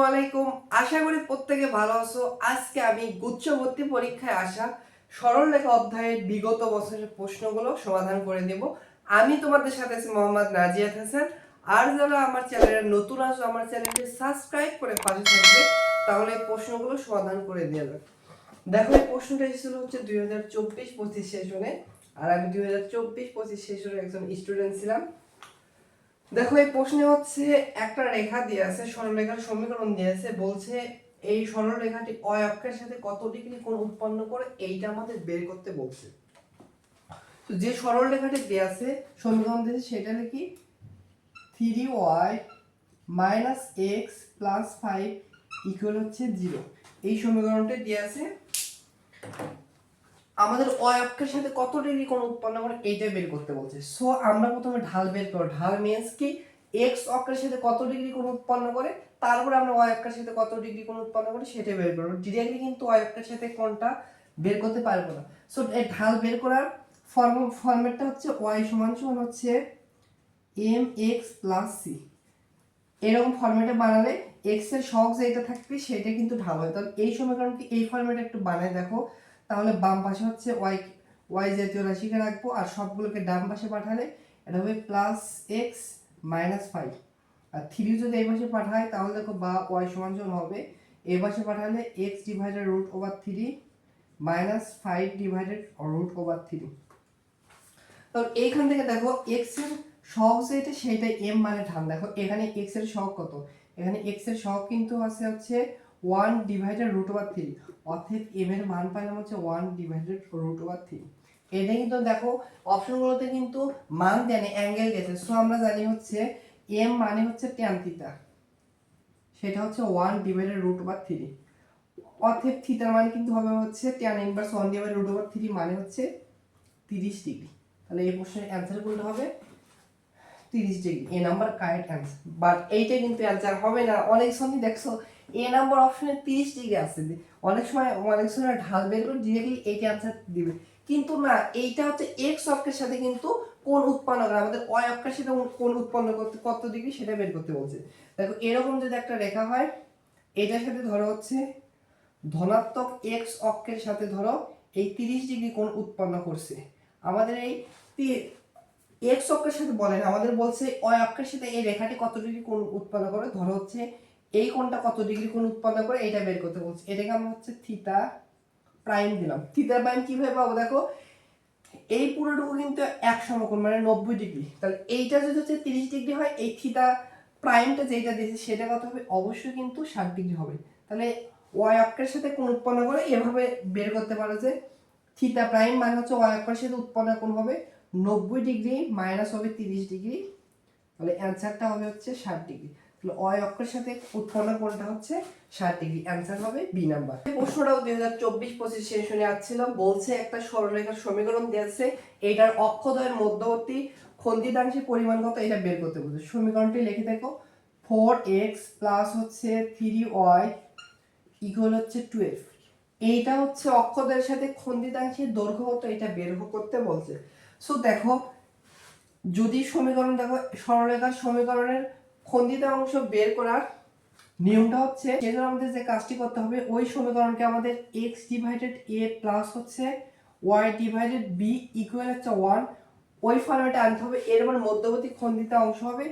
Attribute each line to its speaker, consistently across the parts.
Speaker 1: আলাইকুম। আশা করি প্রত্যেকে ভালো আছো। আজকে আমি গুচ্ছ ভর্তি পরীক্ষায় আসা সরলরেখা অধ্যায়ের বিগত বছরের প্রশ্নগুলো সমাধান করে দেব। আমি তোমাদের সাথে আছি মোহাম্মদ নাজিয়াত হাসান। আর যারা আমার চ্যানেলে নতুন আছো, আমার চ্যানেলটি সাবস্ক্রাইব করে পাশে থাকবে, তাহলে এই প্রশ্নগুলো সমাধান করে দেওয়া যাবে। দেখো, এই প্রশ্নটা এসেছিল হচ্ছে 2024-25 সেশনে, আর আমি 2024-25 সেশনের একজন স্টুডেন্ট ছিলাম। দেখো, এই প্রশ্নে হচ্ছে একটা রেখা দিয়ে আছে, সরলরেখার সমীকরণ দিয়ে আছে, বলছে এই সরলরেখাটি অ অক্ষের সাথে কত ডিগ্রি কোণ উৎপন্ন করে এইটা আমাদের বের করতে বলছে। তো যে সরলরেখাটি দিয়ে আছে সমীকরণ দিয়েছে সেটা লিখি 3y - x + 5 = হচ্ছে 0। এই সমীকরণটি দিয়ে আছে। আমাদের অ অক্ষের সাথে কত ডিগ্রি কোণ উৎপন্ন করে এইটা বের করতে বলছে। সো আমরা প্রথমে ঢাল বের করব। ঢাল মিন্স কি x অক্ষের সাথে কত ডিগ্রি কোণ উৎপন্ন করে, তারপরে আমরা y অক্ষের সাথে কত ডিগ্রি কোণ উৎপন্ন করে সেটা বের করব। ডিরেক্টলি কিন্তু y অক্ষের সাথে কোণটা বের করতে পারবো না। সো এই ঢাল বের করার ফরম্যাটটা হচ্ছে y = হচ্ছে mx + c। এরকম ফরম্যাটে বানালে x এর সহগ যেটা থাকবে সেটা কিন্তু ঢাল হয়। তাহলে এই সমীকরণকে এই ফরম্যাটে একটু বানায় দেখো, তাহলে বাম পাশে হচ্ছে y জাতীয় রাশিকে রাখবো, আর সবগুলোকে ডান পাশে পাঠালে এটা হবে +x - 5। আর 3 যদি এই পাশে পাঠায় তাহলে দেখো বা y = হবে এই পাশে পাঠালে x/√3 - 5/√3। তো এইখান থেকে দেখো x এর সহগ যেটা সেটা m মানে ঢাল। দেখো এখানে x এর সহগ কত, এখানে x এর সহগ কিন্তু আছে হচ্ছে 1/√3, অর্থাৎ m এর মান পাইলাম হচ্ছে 1/√3। এটা কিন্তু দেখো অপশনগুলোতে কিন্তু মান দেয় অ্যাঙ্গেল গেছে। সো আমরা জানি হচ্ছে m মানে হচ্ছে tan থিটা, সেটা হচ্ছে 1/√3, অর্থাৎ থিটার মান কিন্তু হবে হচ্ছে tan ইনভার্স 1/√3 মানে হচ্ছে 30 ডিগ্রি। তাহলে এই প্রশ্নের অ্যানসার কোনটা হবে? 30 degree. A number correct answer. But এইটা কিন্তু অ্যানসার হবে না। অনেক সময় দেখছো এ নাম্বার অপশনে 30 ডিগ্রি আছে, অনেক সময় ঢাল বের করে ডিরেক্টলি এইটা অ্যানসার দিবে, কিন্তু না, এইটা হচ্ছে এক্স অক্ষের সাথে কিন্তু কোণ উৎপন্ন করে, আমাদের ওয়াই অক্ষের সাথে কোণ উৎপন্ন করতে কত ডিগ্রি সেটা বের করতে বলছে। দেখো এরকম যদি একটা রেখা হয়, এটার সাথে ধরো হচ্ছে ধনাত্মক এক্স অক্ষের সাথে ধরো এই 30 ডিগ্রি কোণ উৎপন্ন করছে। আমাদের এই এক্স অক্ষের সাথে বলেন, আমাদের বলছে ওয়াই অক্ষের সাথে এই রেখাটি কত ডিগ্রি কোণ উৎপন্ন করে, ধরো হচ্ছে এই কোণটা কত ডিগ্রি কোণ উৎপন্ন করে এটা বের করতে বলছে। এটাকে আমরা হচ্ছে থিটা প্রাইম দিলাম। থিটা প্রাইম কিভাবে পাবো? দেখো এই পুরোটুকু কিন্তু এক সমকোণ মানে 90 ডিগ্রি। তাহলে এইটা যদি হচ্ছে 30 ডিগ্রি হয়, এই থিটা প্রাইমটা যেটা দিয়েছে সেটা কত হবে? অবশ্যই কিন্তু 60 ডিগ্রি হবে। তাহলে ওয়াই অক্ষের সাথে কোণ উৎপন্ন করে এভাবে বের করতে পারো যে থিটা প্রাইম মানে হচ্ছে ওয়াই অক্ষের সাথে উৎপন্ন কোণ হবে 90 ডিগ্রি মাইনাস হবে 30 ডিগ্রি। তাহলে অ্যানসারটা হবে হচ্ছে 60 ডিগ্রি। তাহলে ওয়াই অক্ষের সাথে উৎপন্ন কোণটা হচ্ছে 60 ডিগ্রি। অ্যানসার হবে বি নাম্বার। প্রশ্নটাও 2024-25 সেশনে আসছিল। বলছে একটা সরলরেখার সমীকরণ দিয়েছে, এইটার অক্ষদ্বয়ের মধ্যবর্তী খন্ডিতাংশের পরিমাণ কত এটা বের করতে বলছে। সমীকরণটি লিখে দেখো 4x প্লাস হচ্ছে 3y ইকুয়াল হচ্ছে 12। এইটা হচ্ছে অক্ষদ্বয়ের সাথে খন্ডিতাংশের দৈর্ঘ্য কত এটা বের করতে বলছে। সো দেখো, যদি সমীকরণ দেখো সরলরেখার সমীকরণের খন্ডিত অংশ বের করার নিয়মটা হচ্ছে, সেজন্য আমাদের যে কাজটি করতে হবে ওই সমীকরণকে আমাদের x/a প্লাস হচ্ছে y/b ইকুয়াল হচ্ছে 1 ওই ফরম্যাটে আনতে হবে। এর মানে মধ্যবর্তী খন্ডিত অংশ হবে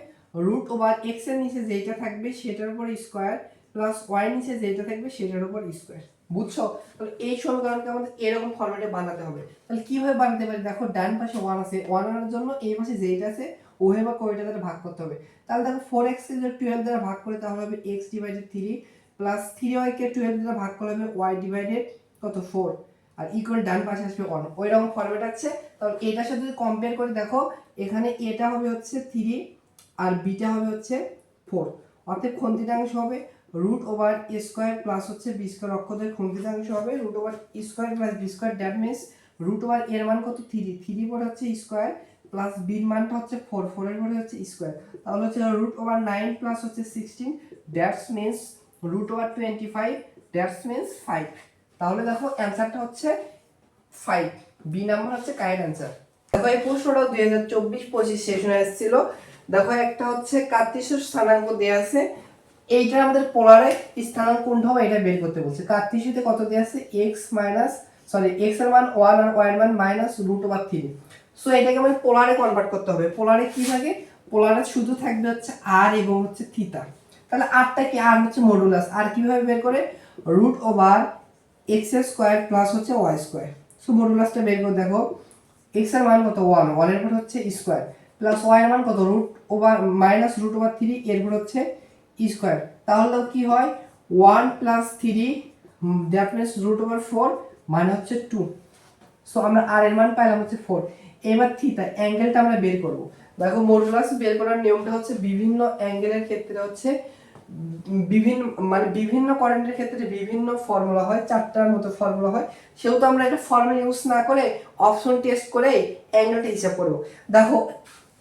Speaker 1: √x এর নিচে যেটা থাকবে সেটার উপর স্কয়ার প্লাস y এর নিচে যেটা থাকবে সেটার উপর স্কয়ার। বুঝছো? তাহলে এই সমীকরণকে আমাদের এরকম ফরম্যাটে বানাতে হবে। তাহলে কিভাবে বানাতে পারি? দেখো ডান পাশে 1 আছে, 1 আনার জন্য এই পাশে যেটা আছে ওহে বা কোইটা দ্বারা ভাগ করতে হবে। তাহলে দেখো 4x কে যদি 12 দ্বারা ভাগ করে তাহলে হবে x/3 প্লাস 3y কে 12 দ্বারা ভাগ করলে হবে y/কত 4, আর ইকুয়াল ডান পাশে আসবে 1। ওইরকম ফরম্যাট আছে। তাহলে এটার সাথে যদি কম্পেয়ার করে দেখো, এখানে এটা হবে হচ্ছে 3 আর বিটা হবে হচ্ছে 4, অর্থাৎ খন্ডিতাংশ হবে √a² প্লাস হচ্ছে b² অক্ষদের খন্ডিতাংশ হবে √a² plus b²। That means √a এর মান কত 3 পরে হচ্ছে স্কয়ার প্লাস b এর মানটা হচ্ছে 4 এর পরে হচ্ছে স্কয়ার। তাহলে হচ্ছে √9 প্লাস হচ্ছে 16 দ্যাটস মিন্স √25 দ্যাটস মিন্স 5। তাহলে দেখো অ্যানসারটা হচ্ছে 5, বি নাম্বার হচ্ছে কারেক্ট অ্যানসার। দেখো এই প্রশ্নটাও 2024-25 সেশনে এসেছিল। দেখো একটা হচ্ছে কার্টেসীয় স্থানাঙ্ক দেয়া আছে, এইটা আমাদের পোলারে স্থানাঙ্ক কোনটা হবে এটা বের করতে বলছে। কার্তেশিয়াতে কত দেওয়া আছে x এর মান 1 আর y এর মান -√3। সো এটাকে আমাদের পোলারে কনভার্ট করতে হবে। পোলারে কি থাকে, পোলারে শুধু থাকবে হচ্ছে r এবং হচ্ছে থিটা। তাহলে rটা কি, r হচ্ছে মডুলাস। আর কিভাবে বের করে, √x² প্লাস হচ্ছে y²। সো মডুলাসটা বের করে দেখো, x এর মান কত 1, 1 এর পর হচ্ছে স্কয়ার, প্লাস y এর মান কত -√3 এর পর হচ্ছে স্কয়ার। তাহলে কি হয় 1 + 3 দ্যাট মিন্স √4 মানে হচ্ছে 2। সো আমরা r এর মান পাইলাম হচ্ছে 4। এবার থিটা অ্যাঙ্গেলটা আমরা বের করব। দেখো মডুলাস বের করার নিয়মটা হচ্ছে বিভিন্ন অ্যাঙ্গেলের ক্ষেত্রে হচ্ছে বিভিন্ন কারেন্টের ক্ষেত্রে বিভিন্ন ফর্মুলা হয়, 4টার মতো ফর্মুলা হয়। সেহেতু আমরা এটা ফর্মুলা ইউজ না করে অপশন টেস্ট করে অ্যাঙ্গেলটা হিসাব করব। দেখো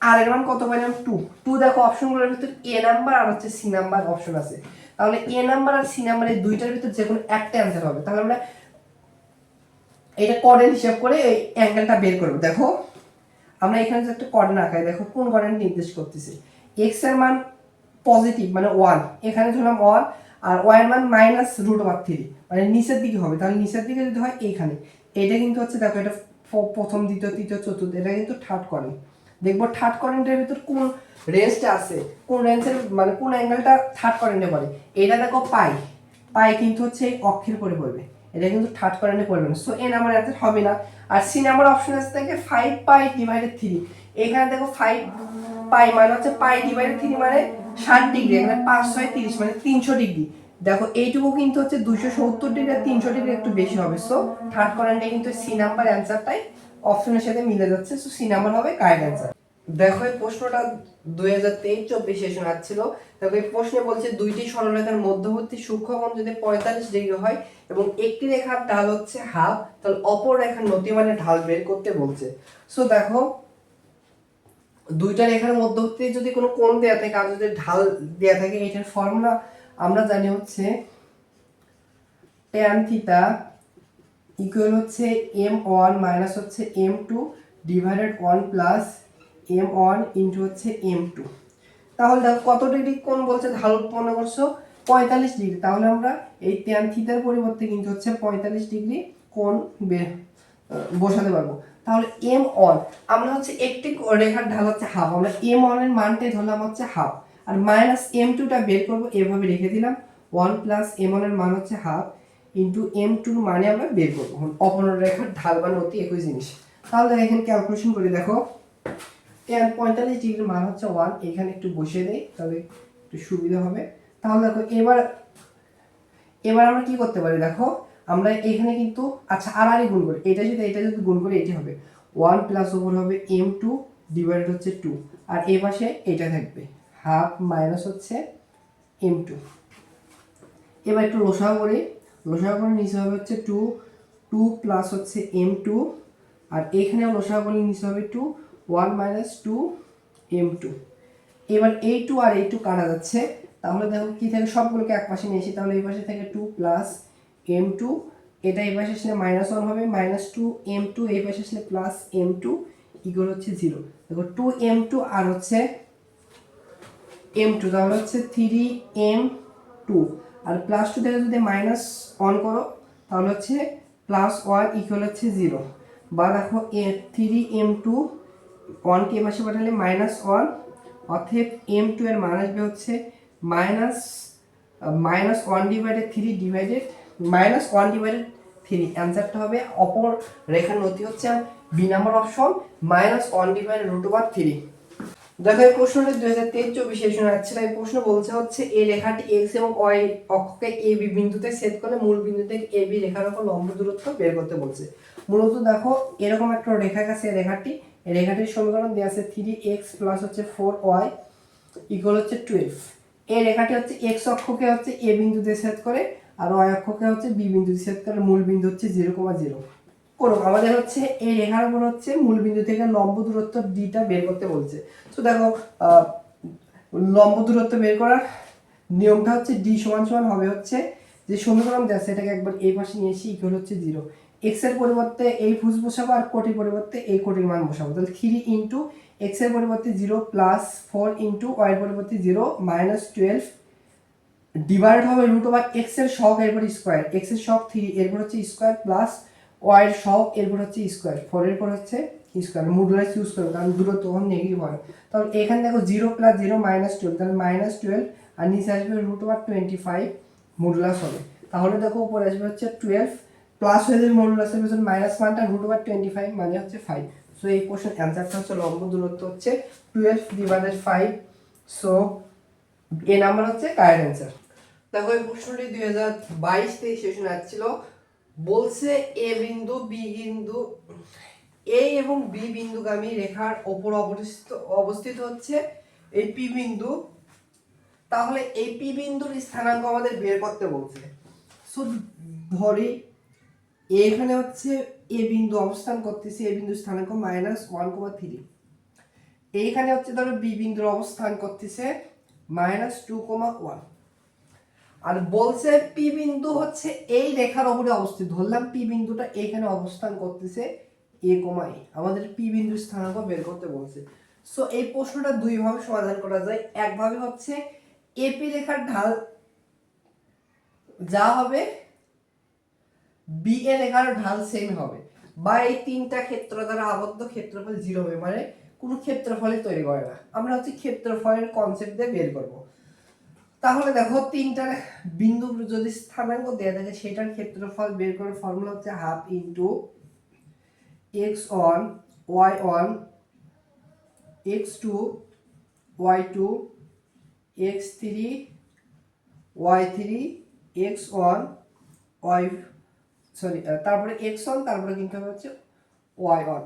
Speaker 1: আর এর মান কত পাইলাম 2। দেখো অপশনগুলোর ভিতর এ নাম্বার আর হচ্ছে সি নাম্বার অপশন আছে। তাহলে এ নাম্বার আর সি নাম্বার এই দুইটার ভিতর যে কোনো একটা অ্যান্সার হবে। তাহলে আমরা এটা কোঅর্ডিনেট হিসাব করে এই অ্যাঙ্গেলটা বের করব। দেখো আমরা এখানে যে একটা কোঅর্ডিনেট আঁকাই, দেখো কোন কোঅর্ডিনেট নির্দেশ করতেছে। x এর মান পজিটিভ মানে 1, এখানে ধরলাম 1, আর y এর মান -√3 মানে নিচের দিকে হবে। তাহলে নিচের দিকে যদি হয় এইখানে, এটা কিন্তু হচ্ছে দেখো এটা প্রথম, দ্বিতীয়, তৃতীয়, চতুর্থ, এটা কিন্তু থার্ড কোঅর্ডিনেট। দেখবো থার্ড কোঅর্ডিনেটের ভিতর কোন রেঞ্জটা আছে, কোন রেঞ্জের মানে কোন অ্যাঙ্গেলটা থার্ড কোঅর্ডিনেটে পড়ে। এটা দেখো পাই কিন্তু হচ্ছে এই অক্ষের পরে পড়বে, এটা কিন্তু থার্ড কোঅর্ডিনেটে পড়বে না। সো এ নাম্বার অ্যান্সার হবে না। আর সি নাম্বার অপশন আছে থেকে 5π/3। এখানে দেখো 5π মানে হচ্ছে π/3 মানে 60 ডিগ্রি, এখানে 5 6 30 মানে 300 ডিগ্রি। দেখো এইটুকু কিন্তু হচ্ছে 270 ডিগ্রি আর 300 ডিগ্রি একটু বেশি হবে। সো থার্ড কোঅর্ডিনেটে কিন্তু সি নাম্বার অ্যান্সারটাই অপশনের সাথে মিলে যাচ্ছে। সো সি নাম্বার হবে কারেক্ট অ্যান্সার। দেখো এই প্রশ্নটা 2023-24 সেশন আসছিল। দেখো এই প্রশ্নে বলছে দুইটি সরলরেখার মধ্যবর্তী সূক্ষ্মকোণ যদি 45 ডিগ্রি হয় এবং একটি রেখার ঢাল হচ্ছে হাফ, তাহলে অপর রেখার নতিমানের ঢাল বের করতে বলছে। সো দেখো দুইটা রেখার মধ্যবর্তী যদি কোনো কোণ দেয়া থাকে আর যদি ঢাল দেয়া থাকে, এটার ফর্মুলা আমরা জানি হচ্ছে tan থিটা ইকুয়াল হচ্ছে m1 মাইনাস হচ্ছে m2 divided 1 plus m1 into হচ্ছে m2। তাহলে দেখো কত ডিগ্রি কোণ বলছে ঢাল উৎপন্ন করছো 45 ডিগ্রি। তাহলে আমরা এই tan থিটার পরিবর্তে কিন্তু হচ্ছে 45 ডিগ্রি কোণ বসাতে পারবো। তাহলে m1 আমরা হচ্ছে একটি রেখার ঢাল হচ্ছে হাফ, আমরা m1 এর মানটাই ধরলাম হচ্ছে হাফ, আর মাইনাস m2 টা বের করব, এভাবে রেখে দিলাম। 1 প্লাস m1 এর মান হচ্ছে হাফ ইনটু m2 এর মানে আমরা বের করব। অপর রেখার ঢাল মানে অতি একই জিনিস। তাহলে এখানে ক্যালকুলেশন করে দেখো tan 45 ডিগ্রির মান হচ্ছে 1, এখানে একটু বসিয়ে দেই তাহলে একটু সুবিধা হবে। তাহলে দেখো এবার আমরা কি করতে পারি, দেখো আমরা এখানে কিন্তু আচ্ছা আর গুণ করি, এটা যদি গুণ করি এটি হবে 1 প্লাস ওপর হবে m2 ডিভাইডেড হচ্ছে 2, আর এই পাশে এটা থাকবে হাফ মাইনাস হচ্ছে m2। এবার একটু লসাগু করি, নিচে হবে হচ্ছে 2 প্লাস হচ্ছে m2, আর এখানে লসাগু করলে নিচে হবে 2 1 মাইনাস 2 m2। এবার এই 2 আর এই 2 কাটা যাচ্ছে, তাহলে দেখো কি থাকে সবগুলোকে এক পাশে নিয়ে এসে, তাহলে এই পাশে থেকে 2 প্লাস m2, এটা এই পাশে আসলে -1 হবে, -2 m2 এই পাশে আসলে প্লাস m2 ইকুয়াল হচ্ছে 0। দেখো 2 m2 আর হচ্ছে m2, তাহলে হচ্ছে 3m2, আর প্লাস 2 থেকে যদি -1 করো তাহলে হচ্ছে +1 ইকুয়াল হচ্ছে 0। বা দেখো 3m2 1 কে পাশে পাঠালে -1, অতএব m2 এর মান আসবে হচ্ছে -1/3 ডিভাইডেড -1/3। অ্যান্সারটা হবে অপর রেখার নতি হচ্ছে বি নাম্বার অপশন -1/√3। দেখো এই প্রশ্নটা 2023-24 সেশনে আসছিল। এই প্রশ্ন বলছে হচ্ছে এই রেখাটি x এবং y অক্ষকে a b বিন্দুতে ছেদ করে মূল বিন্দু থেকে a b রেখার উপর লম্ব দূরত্ব বের করতে বলছে। মূলত দেখো এরকম একটা রেখা আছে, এই রেখাটির সমীকরণ দেওয়া আছে 3x প্লাস হচ্ছে 4y ইকুয়াল হচ্ছে 12। এই রেখাটি হচ্ছে x অক্ষকে হচ্ছে a বিন্দুতে ছেদ করে আর y অক্ষকে হচ্ছে b বিন্দুতে ছেদ করে, মূল বিন্দু হচ্ছে 0,0। করো আমাদের হচ্ছে এই রেখার উপর হচ্ছে মূল বিন্দু থেকে লম্ব দূরত্ব ডিটা বের করতে বলছে। তো দেখো লম্ব দূরত্ব বের করার নিয়মটা হচ্ছে ডি সমান সমান হবে হচ্ছে যে সমীকরণ দেওয়া আছে এটাকে একবার এই পাশে নিয়ে এসে ইকুয়াল হচ্ছে 0। এক্স এর পরিবর্তে এই ভুজ বসাবো আর কোটির পরিবর্তে এই কোটির মান বসাবো। তাহলে 3 ইন্টু এক্স এর পরিবর্তে 0 প্লাস 4 ইন্টু ওয়াই এর পরিবর্তে 0 -12 ডিভাইড হবে রুট ওভার এক্স এর সহগ এরপর স্কোয়ার, এক্স এর সহগ 3 এরপর হচ্ছে স্কোয়ার প্লাস ওয়াই এর সহগ এরপর হচ্ছে স্কোয়ার 4 এরপর হচ্ছে স্কোয়ার মডুলাস ইউজ করবো কারণ দূরত্ব তখন নেগেটিভ হয়। তাহলে এখানে দেখো 0 প্লাস 0 -12 তাহলে -12 আর নিচে আসবে রুট ওভার 25 মডুলাস হবে। তাহলে দেখো উপরে আসবে হচ্ছে 12 প্লাস হয়ে যাবে মডুলাসের ভিতর -1টা রুট ওভার 25 মানে হচ্ছে 5। সো এই কোশ্চেন অ্যান্সারটা হচ্ছে লম্ব দূরত্ব হচ্ছে 12/5। সো এ নাম্বার হচ্ছে কারেক্ট অ্যান্সার। দেখো এই প্রশ্নটি 2022-23 সেশনে আসছিল। বলছে এ বিন্দু বি বিন্দু এ এবং বি বিন্দুগামী রেখার ওপর অবস্থিত হচ্ছে এই পি বিন্দু। তাহলে এই পি বিন্দুর স্থানাঙ্ক আমাদের বের করতে বলছে। সো ধরি এখানে হচ্ছে এ বিন্দু অবস্থান করতেছে, এ বিন্দু স্থানাঙ্ক -1,3। এইখানে হচ্ছে ধরো বি বিন্দুর অবস্থান করতেছে -2,1। আর বলছে পি বিন্দু হচ্ছে এই রেখার উপরে অবস্থিত, ধরলাম পি বিন্দুটা এখানে অবস্থান করতেছে এ, আমাদের পি বিন্দুর স্থানাঙ্ক বের করতে বলছে। সো এই প্রশ্নটা দুই ভাবে সমাধান করা যায়। একভাবে হচ্ছে এপি রেখার ঢাল যা হবে বি এ রেখার ঢাল সেম হবে, বা এই তিনটা ক্ষেত্র দ্বারা আবদ্ধ ক্ষেত্রফল 0 হবে, মানে কোনো ক্ষেত্রফলই তৈরি করে না। আমরা হচ্ছে ক্ষেত্রফলের কনসেপ্ট দিয়ে বের করব। তাহলে দেখো তিনটা বিন্দু যদি স্থানাঙ্ক দেয়া থাকে সেটার ক্ষেত্রফল বের করার ফর্মুলা হচ্ছে half into x1 y1 x2 y2 x3 y3 x1 y তারপরে x1 তারপরে কিন্তু হচ্ছে y1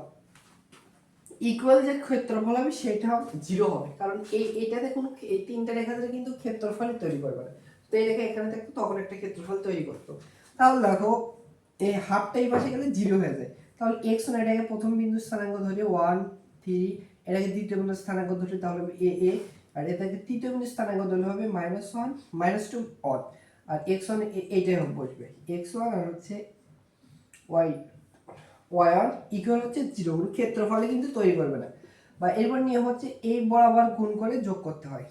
Speaker 1: ইকুয়াল যে ক্ষেত্রফল হবে সেটা 0 হবে, কারণ এটাতে কোনো এই তিনটা রেখাতে কিন্তু ক্ষেত্রফল তৈরি করবে না। তো এই রেখা এখানে থাকতো তখন একটা ক্ষেত্রফল তৈরি করতো। তাহলে দেখো এই হাফটা এই পাশে গেলে 0 হয়ে যায়। তাহলে x1 এটাকে প্রথম বিন্দু স্থানাঙ্ক ধরে 1 3, এটাকে দ্বিতীয় বিন্দু স্থানাঙ্ক ধরে তাহলে হবে a আর এটাকে তৃতীয় বিন্দু স্থানাঙ্ক ধরে হবে -1 -2 অন। আর x1 এইটাই হবে বসবে x1 আর হচ্ছে y1 ইকুয়াল হচ্ছে 0, ক্ষেত্রফলে কিন্তু তৈরি করবে না। বা এরপর নিয়ম হচ্ছে a বরাবর গুণ করে যোগ করতে হয়।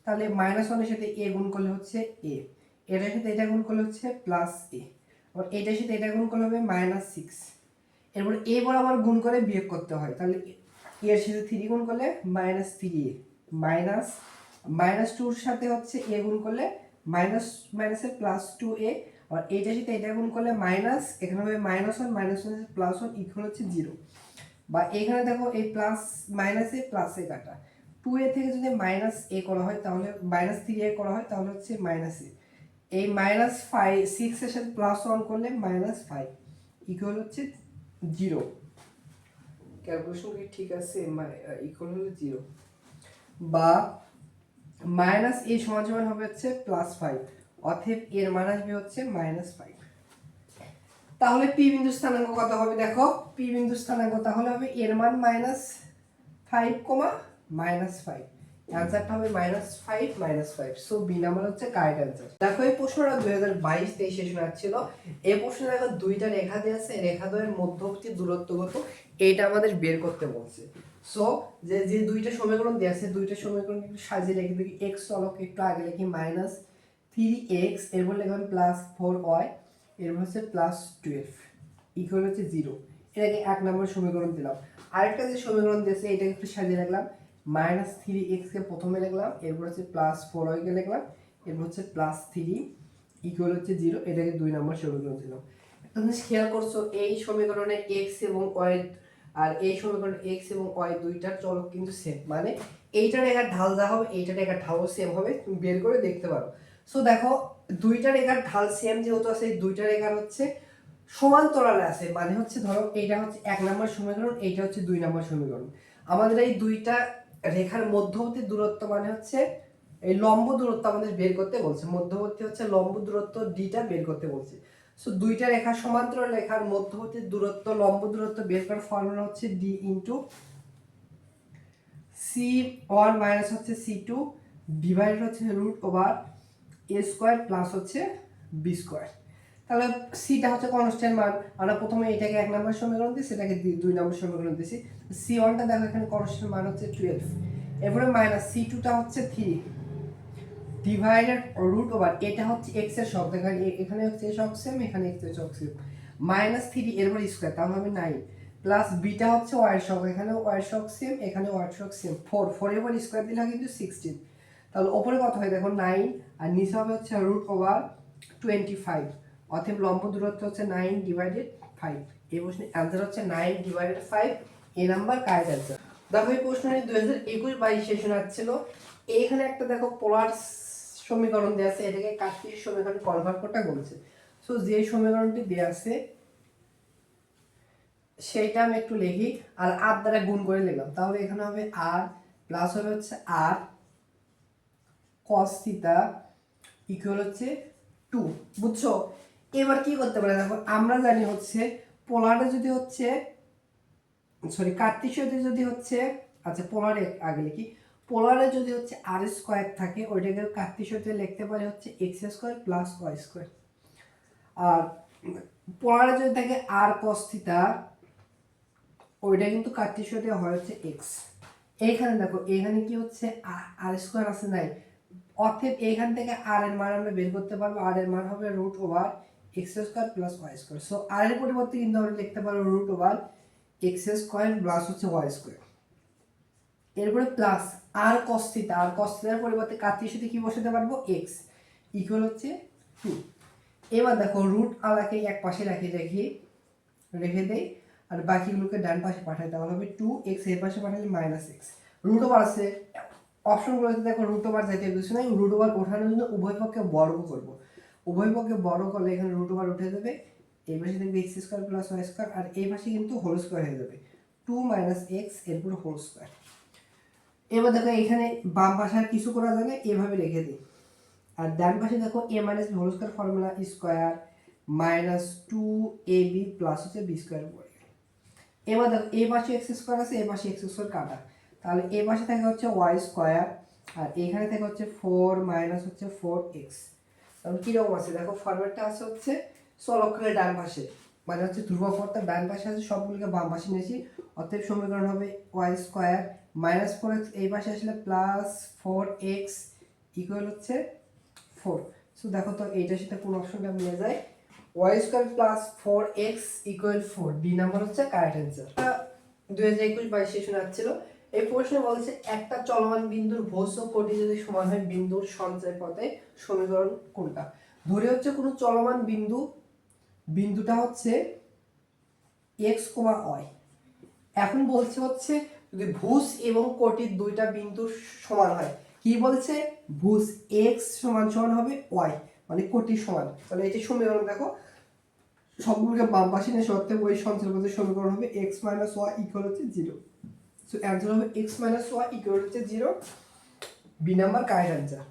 Speaker 1: তাহলে -1 এর সাথে a গুণ করলে হচ্ছে a, এটার সাথে এটা গুণ করলে হচ্ছে +a, আর এটার সাথে এটা গুণ করলে হবে -6। এরপর a বরাবর গুণ করে বিয়োগ করতে হয়। তাহলে এর সাথে 3 গুণ করলে -3a, -2 এর সাথে হচ্ছে a গুণ করলে মাইনাসের +2a, আর এইটার সাথে এটা গুণ করলে মাইনাস, এখানে হবে -1 -1 +1 ইকুয়াল হচ্ছে 0। বা এখানে দেখো এই প্লাস মাইনাসে প্লাসে কাটা 2a থেকে যদি -a করা হয় তাহলে -3a করা হয় তাহলে হচ্ছে -a, এই -6 এর সাথে +1 করলে -5 ইকুয়াল হচ্ছে 0। ক্যালকুলেশন কি ঠিক আছে? ইকুয়াল হলো 0। বা -a সমান হবে হচ্ছে +5, অতএব এর মান আসবে হচ্ছে -5। তাহলে পি বিন্দু স্থানাঙ্ক কত হবে? দেখো পি বিন্দু স্থানাঙ্ক তাহলে হবে এর মান -5, -5, অ্যানসারটা হবে -5 -5। সো বি নাম্বার হচ্ছে কারেক্ট অ্যানসার। দেখো এই প্রশ্নটা 2022-23 সেশনে আসছিল। এই প্রশ্নে দেখো দুইটা রেখা দেয়া আছে, রেখাদ্বয়ের মধ্যবর্তী দূরত্ব কত এটা আমাদের বের করতে বলছে। সো যে যে দুইটা সমীকরণ দেয়া আছে দুইটা সমীকরণ একটু সাজিয়ে রেখে দেখি x চলক একটু আগে লিখি -3x, এরপর লিখলাম +4y, এরপর হচ্ছে +12 ইকুয়াল হচ্ছে 0। এটাকে 1 নম্বর সমীকরণ দিলাম। আরেকটা যে সমীকরণ দিয়েছে এটাকে একটু সাজিয়ে রাখলাম, -3x কে প্রথমে লিখলাম, এরপর হচ্ছে +4y কে লিখলাম, এরপর হচ্ছে +3 ইকুয়াল হচ্ছে 0, এটাকে 2 নম্বর সমীকরণ দিলাম। একটা জিনিস খেয়াল করছো এই সমীকরণে x এবং y আর এই সমীকরণে x এবং y দুইটার চলক কিন্তু সেম, মানে এইটার রেখার ঢাল যা হবে এইটার রেখার ঢালও সেম হবে, তুমি বের করে দেখতে পারো। সো দেখো দুইটা রেখার ঢাল সেম যেহেতু আছে, এই দুইটা রেখার হচ্ছে সমান্তরালে আছে, মানে হচ্ছে ধরো এইটা হচ্ছে 1 নম্বর সমীকরণ, এইটা হচ্ছে 2 নম্বর সমীকরণ। আমাদের এই দুইটা রেখার মধ্যবর্তী দূরত্ব মানে হচ্ছে এই লম্ব দূরত্ব আমাদের বের করতে বলছে, মধ্যবর্তী হচ্ছে লম্ব দূরত্ব ডিটা বের করতে বলছে। সো দুইটা রেখা সমান্তরাল রেখার মধ্যবর্তী দূরত্ব লম্ব দূরত্ব বের করার ফর্মুলা হচ্ছে d ইনটু c1 মাইনাস হচ্ছে c2 ডিভাইডেড হচ্ছে root over a square plus হচ্ছে b স্কয়ার। তাহলে সিটা হচ্ছে কনস্ট্যান্ট মান, আমরা প্রথমে এটাকে 1 নম্বর সমীকরণ দিই, সেটাকে 2 নম্বর সমীকরণ দিছি। c1 টা দেখো এখানে কনস্ট্যান্ট মান হচ্ছে 12, এরপরে মাইনাস c2 টা হচ্ছে 3 ডিভাইডেড রুট ওভার, এটা হচ্ছে এক্স এর সহগ, এখানে হচ্ছে সহগ সেম, এখানে এক্স এর সহগ সেম, -3 এরপর স্কয়ার, তাহলে হবে 9 প্লাস বিটা হচ্ছে ওয়াই এর সহগ, এখানে ওয়াই এর সহগ সেম, এখানে ওয়াই এর সহগ সেম, 4 এর উপর স্কয়ার দিলে হয় কিন্তু 16। তাহলে উপরে কত হয় দেখো 9, আর নিচে হবে হচ্ছে রুট ওভার 25। অতএব লম্ব দূরত্ব হচ্ছে 9 ডিভাইডেড 5। এই প্রশ্নের অ্যান্সার হচ্ছে 9 ডিভাইডেড 5, এই নাম্বার কারেক্ট অ্যান্সার। দেখো এই প্রশ্নটি 2021-22 সেশন আসছিল। এইখানে একটা দেখো পোলার সমীকরণ দেয়া আছে, এটাকে কার্তিক সমীকরণে কনভার্ট করতে বলছে। সো যে সমীকরণটি দেয়া আছে সেইটা আমি একটু লিখি, আর আর দ্বারা গুণ করে লিখলাম, তাহলে এখানে হবে আর প্লাস হবে হচ্ছে আর cos থিটা ইকুয়াল হচ্ছে 2, বুঝছো? এবার কি করতে পারে দেখো, আমরা জানি হচ্ছে পোলারে যদি হচ্ছে সরি কার্তেশীয়তে যদি হচ্ছে, আচ্ছা পোলারে আগে লিখি, পোলারে যদি হচ্ছে আর স্কয়ার থাকে ওইটাকে কার্তেশীয়তে লিখতে পারে হচ্ছে x square plus y square, আর পোলারে যদি থাকে আর cos থিটা ওইটা কিন্তু কার্তেশীয়তে হয় হচ্ছে এক্স। এইখানে দেখো এখানে কি হচ্ছে আর স্কয়ার আছে নাই, অতএব এইখান থেকে আর এর মান আমরা বের করতে পারবো, আর এর মান হবে root over x square plus y square. So r এর পরিবর্তে কিন্তু আমরা লিখতে পারবো root over x square plus হচ্ছে ওয়াই স্কয়ার, এরপরে plus r cos theta, r cos থিটার পরিবর্তে কার্তেশীয়তে কি বসাতে পারবো এক্স ইকুয়াল হচ্ছে 2। এবার দেখো রুট আলাকে এক পাশে রেখে দেই, আর বাকিগুলোকে ডান পাশে পাঠাই, তাহলে হবে 2x, এর পাশে পাঠালে -x। রুট ওভার আছে, অপশনগুলোতে দেখো রুট ওভার যাইতে কিছু নাই, রুট ওভার ওঠানোর জন্য উভয় পক্ষে বর্গ করব, উভয় পক্ষে বর্গ করলে এখানে রুট ওভার উঠে যাবে, এই পাশে দেখবে x square plus y square, আর এই পাশে কিন্তু হোল স্কয়ার হয়ে যাবে 2 - x এরপর হোল স্কয়ার। এবার দেখো এখানে বাম পাশে আর কিছু করা যায় না, এভাবে রেখে দিই, আর ডান পাশে দেখো a - b whole square formula square -2ab plus হচ্ছে b স্কয়ার পড়ে। এবার দেখো এই পাশে এক্স স্কয়ার আছে, এই পাশে এক্স স্কয়ার কাটা, তাহলে এই পাশে থাকে হচ্ছে ওয়াই স্কয়ার, আর এখানে থাকে হচ্ছে 4 মাইনাস হচ্ছে 4x। তাহলে কিরকম আছে দেখো, ফরম্যাটটা আছে হচ্ছে চলক্ষের ডান পাশে, মানে হচ্ছে ধ্রুবক পদটা ডান পাশে আছে, সবগুলোকে বাম পাশে নিয়েছি, অতএব সমীকরণ হবে ওয়াই স্কয়ার মাইনাস 4x, এই পাশে আসলে প্লাস 4x ইকুয়াল হচ্ছে 4। সো দেখো তো এইটার সাথে কোন অপশনটা মিলে যায়, y square plus 4x equal 4, D number হচ্ছে কারেক্ট অ্যান্সার। 2021-22 সেশনে আসছিল। এই প্রশ্নে বলেছে একটা চলমান বিন্দুর ভোজ ও কোটি যদি সমান হয় বিন্দুর সঞ্চয় পথে সমীকরণ কোনটা। ধরে হচ্ছে কোনো চলমান বিন্দুটা হচ্ছে x, y। এখন বলছে হচ্ছে যদি ভুজ এবং কোটির দুইটা বিন্দু সমান হয়, কি বলছে ভুজ x সমান সমান হবে y, মানে কোটির সমান, তাহলে এটি সমীকরণ দেখো সবগুলোকে বাম পাশে নিয়ে সত্যি ওই সঞ্চয় পথের সমীকরণ হবে x - y ইকুয়াল হচ্ছে 0। সো অ্যানসার হবে x - y ইকুয়াল হচ্ছে 0, বি নাম্বার কারেক্ট অ্যানসার।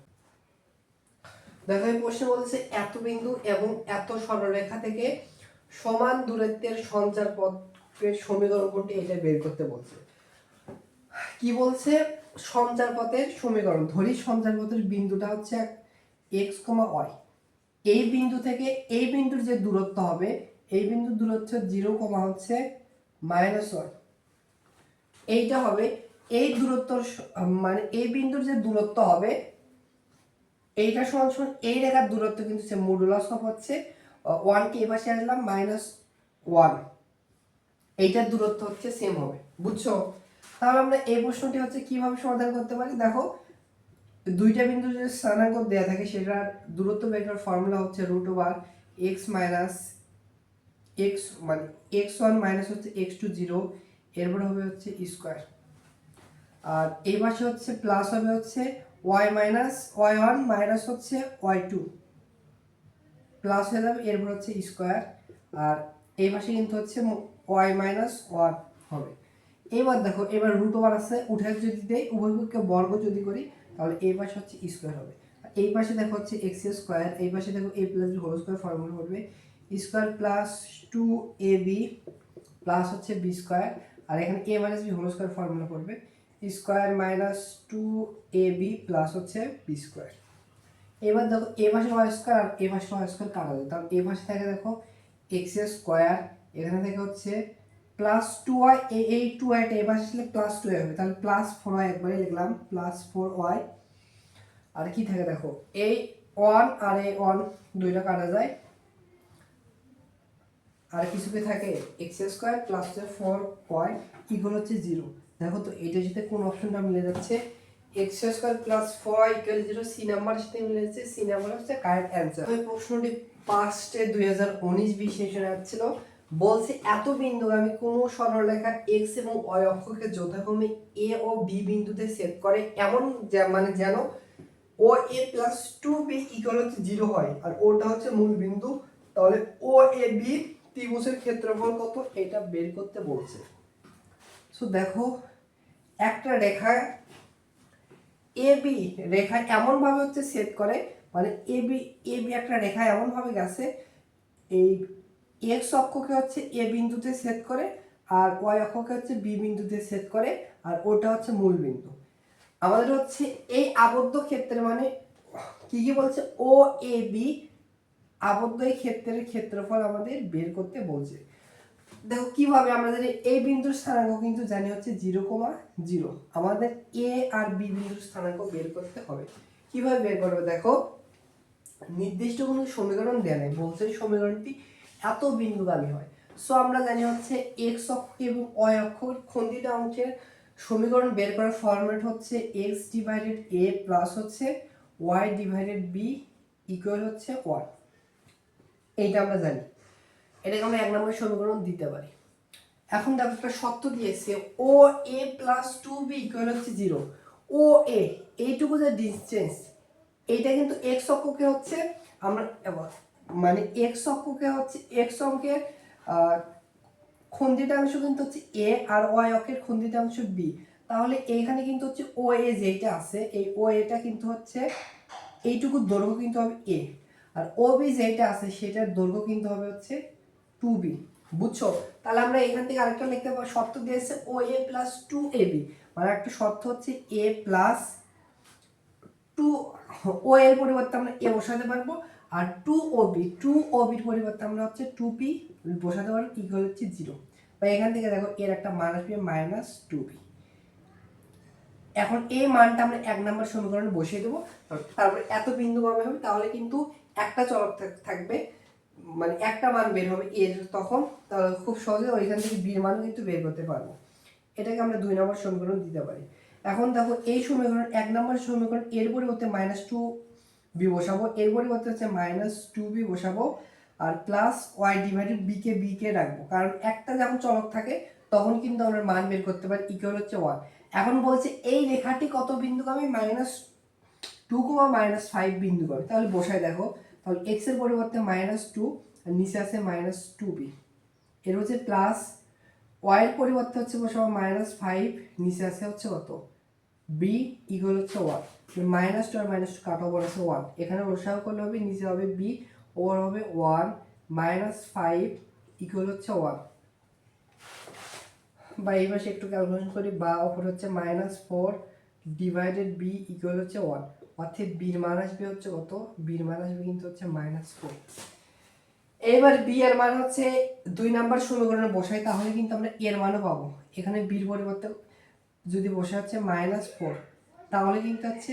Speaker 1: দেখো এই প্রশ্নে বলছে এত বিন্দু এবং এত সরলরেখা থেকে সমান দূরত্বের সঞ্চার পথের সমীকরণ কোনটি, এটা বের করতে বলছে। কি বলছে, সঞ্চার পথের সমীকরণ ধরি, সঞ্চার পথের বিন্দুটা হচ্ছে x, y, এই বিন্দু থেকে এই বিন্দুর যে দূরত্ব হবে, এই বিন্দুর দূরত্ব 0, হচ্ছে -1, এইটা হবে এই দূরত্ব, মানে এই বিন্দুর যে দূরত্ব হবে এইটা সমান সমান এই রেখার দূরত্ব কিন্তু সে মডুলাস অফ হচ্ছে 1 কে এই পাশে আসলাম -1, এইটার দূরত্ব হচ্ছে সেম হবে, বুঝছো? তাহলে আমরা এই প্রশ্নটি হচ্ছে কিভাবে সমাধান করতে পারি, দেখো দুইটা বিন্দু যে স্থানাঙ্ক দেয়া থাকে সেটার দূরত্ব বের করার ফর্মুলা হচ্ছে root over x minus x, মানে x1 মাইনাস হচ্ছে x2 0, এরপর হবে হচ্ছে স্কয়ার, আর এই পাশে হচ্ছে প্লাস হবে হচ্ছে y মাইনাস y1 মাইনাস হচ্ছে y2 প্লাস হয়ে যাবে, এরপর হচ্ছে স্কয়ার, আর এই পাশে কিন্তু হচ্ছে y মাইনাস 1 হবে। এবার দেখো এবার রুট ওভার আছে, উঠে যদি দেই উভয় পক্ষকে বর্গ যদি করি তাহলে এই পাশে হচ্ছে স্কয়ার হবে, আর এই পাশে দেখো হচ্ছে x স্কয়ার, এই পাশে দেখো a plus b whole square formula হবে স্কয়ার প্লাস 2ab প্লাস হচ্ছে b স্কয়ার, আর এখানে a minus b whole square formula পড়বে স্কয়ার মাইনাস 2ab প্লাস হচ্ছে b স্কয়ার। এবার দেখো এই পাশে y স্কয়ার আর এই পাশে y স্কয়ার কাটা যায়, তাহলে এই পাশে থাকে দেখো x স্কয়ার, এখানে থেকে হচ্ছে প্লাস 2y, এই 2y টা এই পাশে আসলে প্লাস 2y হবে, তাহলে প্লাস 4y একবারে লিখলাম প্লাস 4y, আর কি থাকে দেখো, এই 1 আর এই 1 দুইটা কাটা যায়, আর কিছু কি থাকে x square plus 4y equal হচ্ছে 0। দেখো তো এটা সাথে কোন অপশনটা মিলে যাচ্ছে, x square plus 4y equal 0 C নাম্বারের সাথে মিলে যাচ্ছে, সি নাম্বার হচ্ছে কারেক্ট অ্যান্সার। এই প্রশ্নটি পাস্টে 2019-20 সেশনে আসছিল, বলছে এত বিন্দুগামী কোন সরলরেখা x এবং y অক্ষকে যথাক্রমে a ও b বিন্দুতে ছেদ করে এমন মানে যেন ও এ প্লাস 2b ইকুয়াল হচ্ছে 0 হয়, আর ওটা হচ্ছে মূল বিন্দু। তাহলে ও এ বি ত্রিভুজের ক্ষেত্রফল কত এটা বের করতে বলছে। সো দেখো একটা রেখা এ বি রেখা এমন ভাবে হচ্ছে ছেদ করে, মানে এ বি একটা রেখা এমন ভাবে গেছে, এই এক্স অক্ষকে হচ্ছে এ বিন্দুতে ছেদ করে, আর ওয়াই অক্ষকে হচ্ছে বি বিন্দুতে ছেদ করে, আর ওটা হচ্ছে মূল বিন্দু। আমাদের হচ্ছে এই আবদ্ধ ক্ষেত্রে মানে কি কি বলছে, ও এ বি আবদ্ধ এই ক্ষেত্রের ক্ষেত্রফল আমাদের বের করতে বলছে। দেখো কিভাবে আমরা জানি এই বিন্দুর স্থানাঙ্ক কিন্তু জানি হচ্ছে 0,0, আমাদের এ আর বি বিন্দুর স্থানাঙ্ক বের করতে হবে। কিভাবে বের করবে দেখো, নির্দিষ্ট কোনো সমীকরণ দেয়া নেই, বলছে সমীকরণটি এত বিন্দুগামী হয়। সো আমরা জানি হচ্ছে এক্স অক্ষ এবং ওয়াই অক্ষর খন্ডিত অংশের সমীকরণ বের করার ফরম্যাট হচ্ছে এক্স ডিভাইডেড এ প্লাস হচ্ছে ওয়াই ডিভাইডেড বি ইকুয়াল হচ্ছে 1। এইটা আমরা জানি, এটাকে আমরা 1 নম্বর সমীকরণ দিতে পারি। এখন দেখো একটা শর্ত দিয়েছে ও এ প্লাস 2b ইকুয়াল হচ্ছে 0। ও এ এইটুকু যে ডিসটেন্স, এইটা কিন্তু এক্স অক্ষকে হচ্ছে আমরা মানে এক্স অক্ষকে হচ্ছে এক্স অঙ্কের খন্ডিতাংশ কিন্তু হচ্ছে এ, আর ওয়াই অক্ষের খন্ডিতাংশ বি। তাহলে এইখানে কিন্তু হচ্ছে ও এ যেটা আছে, এই ও এটা কিন্তু হচ্ছে এইটুকু দৈর্ঘ্য কিন্তু হবে এ, আর ও বি যেটা আছে সেটার দৈর্ঘ্য কিন্তু হবে হচ্ছে 2b। বুঝছো? তাহলে আমরা এখান থেকে আরেকটা লিখতে পারবো, শর্ত দিয়েছে ও এ প্লাস 2ab, মানে একটা শর্ত হচ্ছে এ প্লাস 2, ও এর পরিবর্তে আমরা এ বসাতে পারবো, আর 2ob এর পরিবর্তে আমরা হচ্ছে 2p বসাতে পারবো ইকুয়াল হচ্ছে 0। বা এখান থেকে দেখো এর একটা মান আসবে -2b। এখন এই মানটা আমরা 1 নম্বর সমীকরণে বসিয়ে দেবো, তারপরে এত বিন্দু কবে হবে, তাহলে কিন্তু একটা চলক থাকবে, মানে একটা মান বের হবে এর, তখন তাহলে খুব সহজে ওইখান থেকে বির মান কিন্তু বের করতে পারবো। এটাকে আমরা 2 নম্বর সমীকরণ দিতে পারি। এখন দেখো এই সমীকরণ 1 নম্বর সমীকরণ এর পরিবর্তে -2b বসাবো, এর পরিবর্তে হচ্ছে -2b বসাবো, আর প্লাস ওয়াই ডিভাইডেড বি কে রাখবো, কারণ একটা যখন চলক থাকে তখন কিন্তু আমরা মান বের করতে পারি ইকুয়াল হচ্ছে 1। এখন বলছে এই রেখাটি কত বিন্দুগামী, -2, -5 বিন্দুগামী। তাহলে বসাই দেখো, তাহলে x এর পরিবর্তে -2 আর নিচে আছে -2b, এর হচ্ছে প্লাস y এর পরিবর্তে হচ্ছে বসাবো -5, নিচে আছে হচ্ছে কত b ইকুয়াল হচ্ছে 1। -2 আর -2 কাটা ওভার আছে 1, এখানে বসাও করলে হবে নিচে হবে b ওভার হবে 1 -5 ইকুয়াল হচ্ছে 1। বা এই পাশে একটু ক্যালকুলেশন করি, বা ওপর হচ্ছে -4 ডিভাইডেড b ইকুয়াল হচ্ছে 1, অর্থাৎ b এর মান আসবে হচ্ছে কত, b এর মান আসবে কিন্তু হচ্ছে -4। এবার b এর মান হচ্ছে 2 নাম্বার সমীকরণে বসাই, তাহলে কিন্তু আমরা এর মানও পাবো। এখানে b এর পরিবর্তে যদি বসে হচ্ছে -4, তাহলে কিন্তু হচ্ছে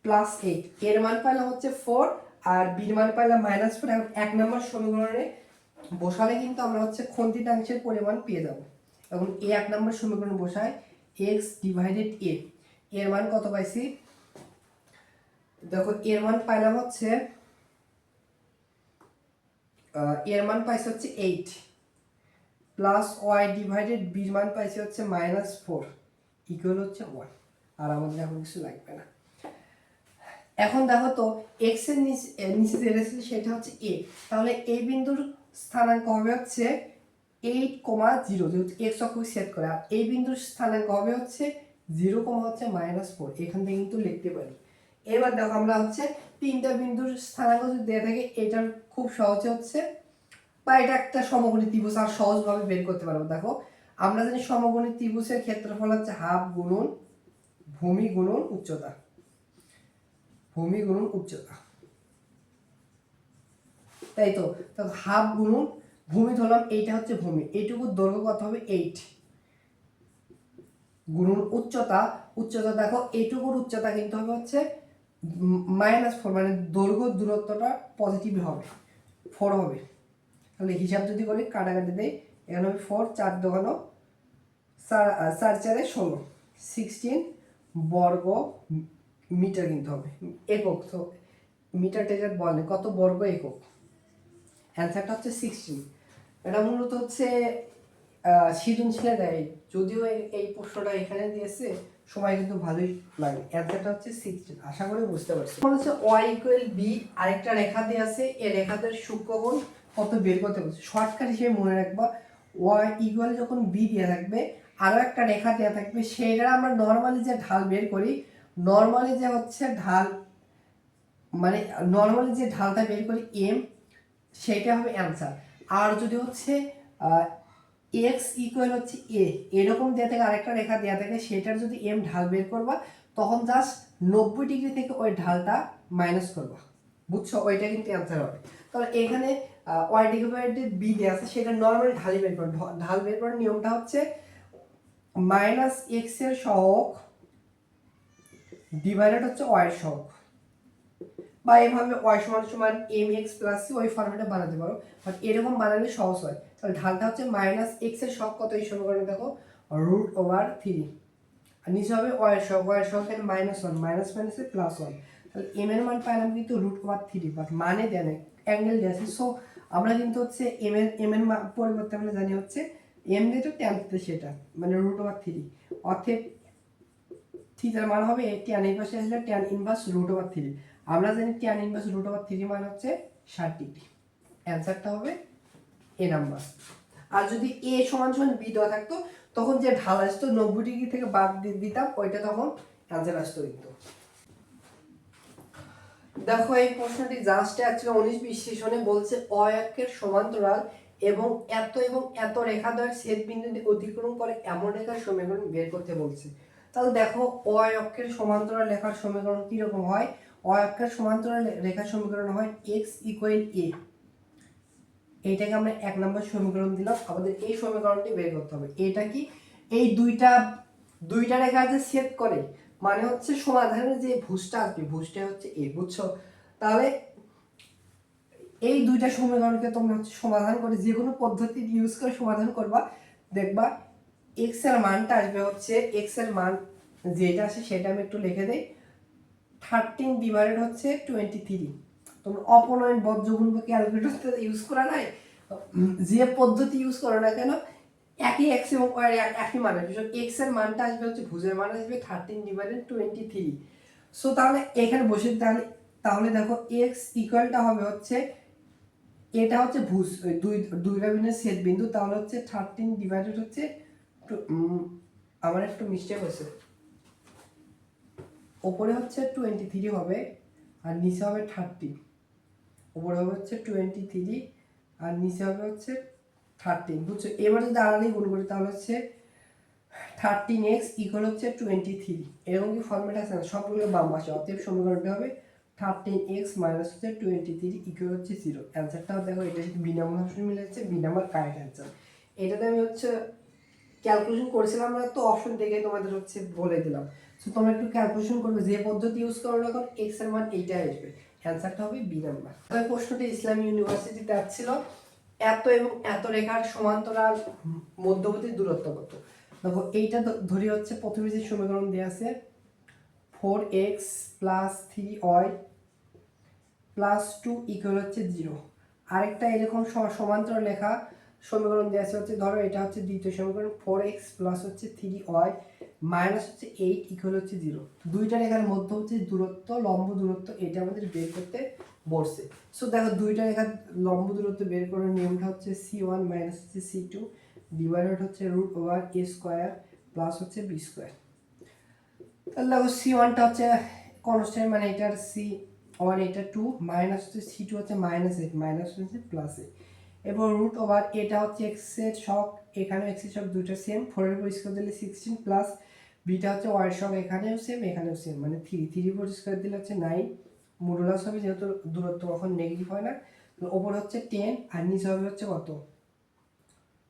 Speaker 1: +8, এর মান পাইলাম হচ্ছে 4 আর b এর মান পাইলাম -4। এখন 1 নাম্বার সমীকরণে বসালে কিন্তু আমরা হচ্ছে খন্ডিতাংশের পরিমাণ পেয়ে যাব। এখন এই 1 নম্বর সমীকরণ বসায় x ডিভাইডেড a, এর মান কত পাইছি দেখো, এর মান পাইলাম হচ্ছে এর মান পাইছি হচ্ছে 8, প্লাস y ডিভাইডেড b এর মান পাইছি হচ্ছে -4 ইকুয়াল হচ্ছে 1। আর আমাদের এখন কিছু লাগবে না। এখন দেখো তো x এর নিচে যে রেখেছি সেটা হচ্ছে a, তাহলে এই বিন্দুর স্থানাঙ্ক হবে হচ্ছে 8,0, যেহেতু x অক্ষকে ছেদ করে, আর এই বিন্দুর স্থানাঙ্ক হবে হচ্ছে 0, হচ্ছে -4, এখান থেকে কিন্তু লিখতে পারি। এবার দেখো আমরা হচ্ছে তিনটা বিন্দুর স্থানাঙ্ক যদি দেয়া থাকে, এটা খুব সহজে হচ্ছে, বা এটা একটা সমকোণী ত্রিভুজ আর সহজভাবে বের করতে পারবো। দেখো আমরা জানি সমকোণী ত্রিভুজের ক্ষেত্রফল হচ্ছে হাফ গুণন ভূমি গুণন উচ্চতা, ভূমি গুণন উচ্চতা, তাই তো। হাফ গুণন ভূমি ধরলাম, এইটা হচ্ছে ভূমি, এইটুকু দৈর্ঘ্য কত হবে 8, গুণন উচ্চতা, উচ্চতা দেখো এইটুকুর উচ্চতা কিন্তু হবে হচ্ছে -4 মানে দৈর্ঘ্য দূরত্বটা পজিটিভ হবে, 4 হবে। তাহলে হিসাব যদি করি কাটাকাটি দেয়, এখানে হবে 4, 4 দোকানো 4, 4 16, 16 বর্গ মিটার কিন্তু হবে, একক। তো মিটার টেজার বলে কত বর্গ একক, অ্যান্সারটা হচ্ছে 16। এটা মূলত হচ্ছে সৃজনশীলে দেয়, যদিও এই প্রশ্নটা এখানে দিয়েছে, সময় কিন্তু ভালোই লাগে। অ্যান্সারটা হচ্ছে 16, আশা করি বুঝতে পারছি। এখন হচ্ছে y = b, আরেকটা রেখা দিয়ে আছে, এই রেখাদের সূক্ষ্মকোণ কত বের করতে বলছে। শর্টকাট হিসেবে মনে রাখবা, y = যখন b দেওয়া থাকবে, আরও একটা রেখা দেওয়া থাকবে, সেইটা আমরা নর্মালি যে ঢাল বের করি, নর্মালি যে হচ্ছে ঢাল, মানে নর্মালি যে ঢালটা বের করি m, সেটা হবে অ্যান্সার। আর যদি হচ্ছে x = হচ্ছে a, এরকম দেওয়া থেকে আরেকটা রেখা দেওয়া থাকে, সেটার যদি m ঢাল বের করবা, তখন জাস্ট 90 ডিগ্রি থেকে ওই ঢালটা মাইনাস করবা, বুঝছো, ওইটা কিন্তু অ্যান্সার হবে। তাহলে এখানে y/b দেওয়া আছে, সেটা নর্মালি ঢালই বের করো। ঢাল বের করার নিয়মটা হচ্ছে -x এর সহগ ডিভাইডেড হচ্ছে y এর সহগ, বা এভাবে y = mx + c, ওই ফর্মেটে বানাতে পারো, বাট এরকম বানালে সহজ হয়। তাহলে ঢালটা হচ্ছে -x এর সহগ কত, এই সমীকরণে দেখো √3, আর নিচে হবে y এর সহগ, y এর সহগ এর -1, মাইনাস মাইনাসে +1। তাহলে m এর মান পাইলাম কিন্তু √3, বাট মানে দেয় না, অ্যাঙ্গেল দেয়া আছে। সো আমরা কিন্তু হচ্ছে m এর পরিবর্তে আমরা জানি হচ্ছে m যেটা tan থিটা, সেটা মানে √3, অতএব থিটার মান হবে tan এই পাশে আসলে tan ইনভার্স √3। আমরা জানি tan ইনভার্স √3 মান হচ্ছে 60 ডিগ্রি। অ্যান্সারটা হবে এ নাম্বার। আর যদি a = b দেওয়া থাকতো, তখন যে ঢাল আসতো 90 ডিগ্রি থেকে বাদ দিতাম, ওইটা তখন অ্যান্সার আসতো কিন্তু। দেখো এই প্রশ্নটি জাস্ট অ্যাকচুয়ালি 19-20 সেশনে বলছে অক্ষের সমান্তরাল এবং এত রেখাদ্বয়ের ছেদবিন্দু অতিক্রম করে এমন রেখার সমীকরণ বের করতে বলছে। তাহলে দেখো অক্ষের সমান্তরাল রেখার সমীকরণ কি রকম হয়। অক্ষের সমান্তরাল রেখার সমীকরণ হয় x = a, এইটাকে আমরা 1 নম্বর সমীকরণ দিলাম। আমাদের এই সমীকরণটি বের করতে হবে। এটা কি, এই দুইটা রেখা যে ছেদ করে, মানে হচ্ছে সমাধানের যে ভুজটা আসবে, ভুজটা হচ্ছে a, বুঝছো। তাহলে এই দুইটা সমীকরণকে তোমরা হচ্ছে সমাধান করে, যে কোনো পদ্ধতি ইউজ করে সমাধান করবা, দেখবা x এর মানটা আসবে হচ্ছে, x এর মান যেটা আসে সেটা আমি একটু লিখে দেই, 13 ডিভাইডেড হচ্ছে 23। তোমরা অপনয়ন বজ্রগুণ বা ক্যালকুলেটর ইউজ করা নাই, যে পদ্ধতি ইউজ করো না কেন, একই x এবং y এর একই মান আসবে। x এর মানটা আসবে হচ্ছে, ভুজের মান আসবে 13 ডিভাইডেড 23। সো তাহলে এখানে বসে, তাহলে দেখো x ইকুয়ালটা হবে হচ্ছে, এটা হচ্ছে ভুজ, দুইটা বিন্দুর ছেদ বিন্দু, তাহলে হচ্ছে 13 ডিভাইডেড হচ্ছে, আমার একটু মিস্টেক হয়েছে, উপরে হচ্ছে 23 হবে আর নিচে হবে 30, উপরে হবে হচ্ছে 23 আর নিচে হবে হচ্ছে 13, বুঝছো। এবার যদি আড়াআড়ি গুণ করি, তাহলে হচ্ছে 13x = হচ্ছে 23, এরকম কি ফর্মেট আছে না, সবগুলো বাম পাশে, অতএব সমীকরণটা হবে 13x - হচ্ছে 23 = হচ্ছে 0। অ্যান্সারটাও দেখো, এটা বি নাম্বার অপশন মিলে যাচ্ছে, বি নাম্বার কারেক্ট অ্যান্সার। এটাতে আমি হচ্ছে ক্যালকুলেশন করেছিলাম না, তো অপশন দেখে তোমাদের হচ্ছে বলে দিলাম। সো তোমরা একটু ক্যালকুলেশন করবে, যে পদ্ধতি ইউজ করো না, এখন x এর মান এইটাই আসবে, অ্যান্সারটা হবে বি নাম্বার। এই প্রশ্নটি ইসলামী ইউনিভার্সিটিতে আসছিল, এত রেখার সমান্তরাল মধ্যবর্তী দূরত্ব কত। দেখো এইটা ধরি হচ্ছে, প্রথমে যে সমীকরণ দেওয়া আছে 4x + 3y + 2 = হচ্ছে 0। আরেকটা এরকম সমান্তরাল রেখা সমীকরণ দেওয়া আছে হচ্ছে, ধরো এটা হচ্ছে দ্বিতীয় সমীকরণ, 4x + হচ্ছে 3y - হচ্ছে 8 = হচ্ছে 0। দুইটা রেখার মধ্যে হচ্ছে দূরত্ব, লম্ব দূরত্ব, এটা আমাদের বের করতে বলছে। সো দেখো দুইটা রেখার লম্ব দূরত্ব বের করার নিয়মটা হচ্ছে c1 - হচ্ছে c2 ডিভাইডেড হচ্ছে √a² + হচ্ছে b²। তাহলে দেখো c1টা হচ্ছে কনস্ট্যান্ট, মানে এটার c1, এটা 2, মাইনাস হচ্ছে c2 হচ্ছে -8, মাইনাস হচ্ছে +8, এবং এটা হচ্ছে x এর সহগ, এখানে x এর সহগ দুইটা সেম, 4 এর উপর স্কয়ার দিলে 16 প্লাস বিটা হচ্ছে y এর সহগ, এখানেও সেম এখানেও সেম, মানে 3 উপর স্কয়ার দিলে হচ্ছে 9, মডুলাস হবে, যেহেতু দূরত্ব কখন নেগেটিভ হয় না। ওপর হচ্ছে 10 আর নিচে হবে হচ্ছে কত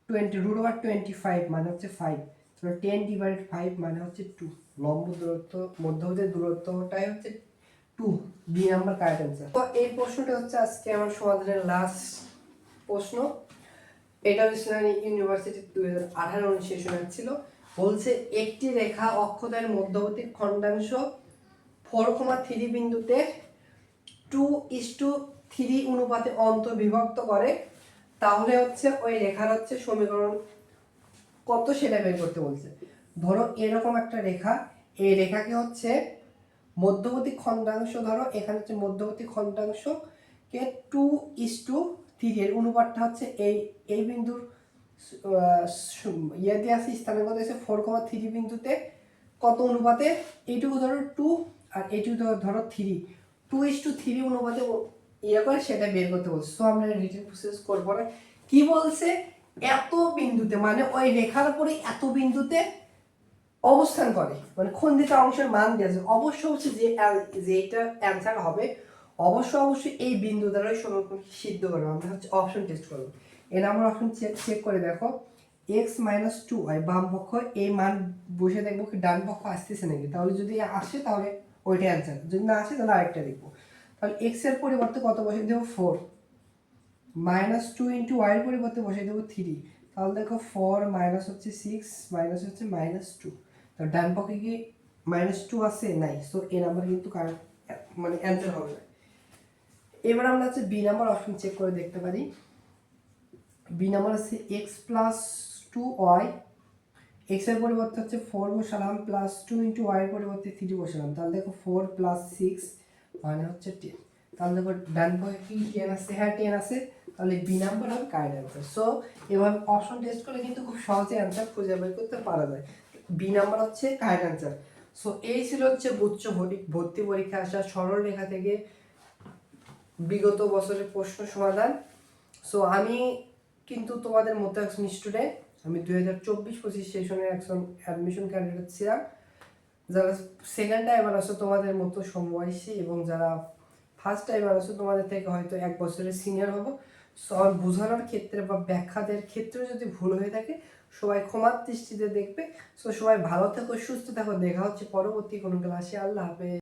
Speaker 1: 20, √25 মানে হচ্ছে 5, তো 10 / 5 মানে হচ্ছে 2। লম্ব দূরত্ব, মধ্যবর্তী দূরত্বটাই হচ্ছে 2, বি নাম্বার কারেক্ট অ্যান্সার। তো এই প্রশ্নটা হচ্ছে আজকে আমার সমাধানের লাস্ট প্রশ্ন। এটা ইসলামী ইউনিভার্সিটি 2018-19 সেশনে ছিল। বলছে একটি রেখা অক্ষদ্বয়ের মধ্যবর্তী খণ্ডাংশ 4,3 বিন্দুতে 2:3 অনুপাতে অন্তর্বিভক্ত করে, তাহলে হচ্ছে ওই রেখার হচ্ছে সমীকরণ কত সেটা বের করতে বলছে। ধরো এরকম একটা রেখা, এই রেখাকে হচ্ছে মধ্যবর্তী খণ্ডাংশ, ধরো এখানে হচ্ছে মধ্যবর্তী খণ্ডাংশকে 2:3 এর অনুপাতটা হচ্ছে এই বিন্দুর ইয়ে দিয়ে আছে, স্থানাঙ্ক দিয়েছে 4,3 বিন্দুতে কত অনুপাতে, এইটুকু ধরো 2 আর এইটুকু ধরো 3, 2:3 অনুপাতে ইয়ে করে সেটা বের করতে বলছে। সো আমরা রিটেন প্রসেস করবো না। কি বলছে, এত বিন্দুতে মানে ওই রেখার উপরে এত বিন্দুতে অবস্থান করে, মানে খন্ডিত অংশের মান দিয়েছে। অবশ্যই যে এটা অ্যান্সার হবে, অবশ্যই এই বিন্দু দ্বারাই সমীকরণ সিদ্ধ করবো। আমরা হচ্ছে অপশন টেস্ট করবো। এর আমরা অপশন চেক করে দেখো, x-2y বাম পক্ষ এই মান বসে দেখবো কি ডান পক্ষ আসতেছে নাকি। তাহলে যদি আসে তাহলে ওইটা অ্যান্সার, যদি না আসে তাহলে আরেকটা দেখবো। তাহলে x এর পরিবর্তে কত বসে দেবো 4, -2 × y এর পরিবর্তে বসে দেবো 3। তাহলে দেখো 4 মাইনাস হচ্ছে 6 মাইনাস হচ্ছে -2। তো ডান পক্ষে কি -2 আছে? নাই। সো এই নাম্বার কিন্তু মানে অ্যান্সার হবে না। এবার আমরা হচ্ছে বি নাম্বার অপশন চেক করে দেখতে পারি। বি নাম্বার আছে x+2y, x এর পরিবর্তে হচ্ছে 4 বসালাম, +2 × y এর পরিবর্তে 3 বসালাম। তাহলে দেখো 4 + 6 মানে হচ্ছে 10। তাহলে দেখো ডান পক্ষে কি 10 আছে? হ্যাঁ 10 আছে। তাহলে বি নাম্বার হবে কারেক্ট অ্যান্সার। সো এভাবে অপশন টেস্ট করলে কিন্তু খুব সহজে অ্যান্সার খুঁজে বের করতে পারা যায়। বি নাম্বার হচ্ছে কারেক্ট অ্যান্সার। সো এই ছিল হচ্ছে উচ্চ ভর্তি পরীক্ষা আসা সরল রেখা থেকে বিগত বছরের প্রশ্ন সমাধান। সো আমি কিন্তু তোমাদের মতো একজন স্টুডেন্ট, আমি 2024-25 সেশনের একজন অ্যাডমিশন ক্যান্ডিডেট ছিলাম। যারা সেকেন্ড টাইমার আছো তোমাদের মতো সমবয়সী, এবং যারা ফার্স্ট টাইমার আছো তোমাদের থেকে হয়তো 1 বছরের সিনিয়র হবো। সো আমার বোঝানোর ক্ষেত্রে বা ব্যাখ্যাদের ক্ষেত্রে যদি ভুল হয়ে থাকে সবাই ক্ষমার দৃষ্টিতে দেখবে। সো সবাই ভালো থাকো, সুস্থ থাকো, দেখা হচ্ছে পরবর্তী কোনো ক্লাসে। আল্লাহ হাফেজ।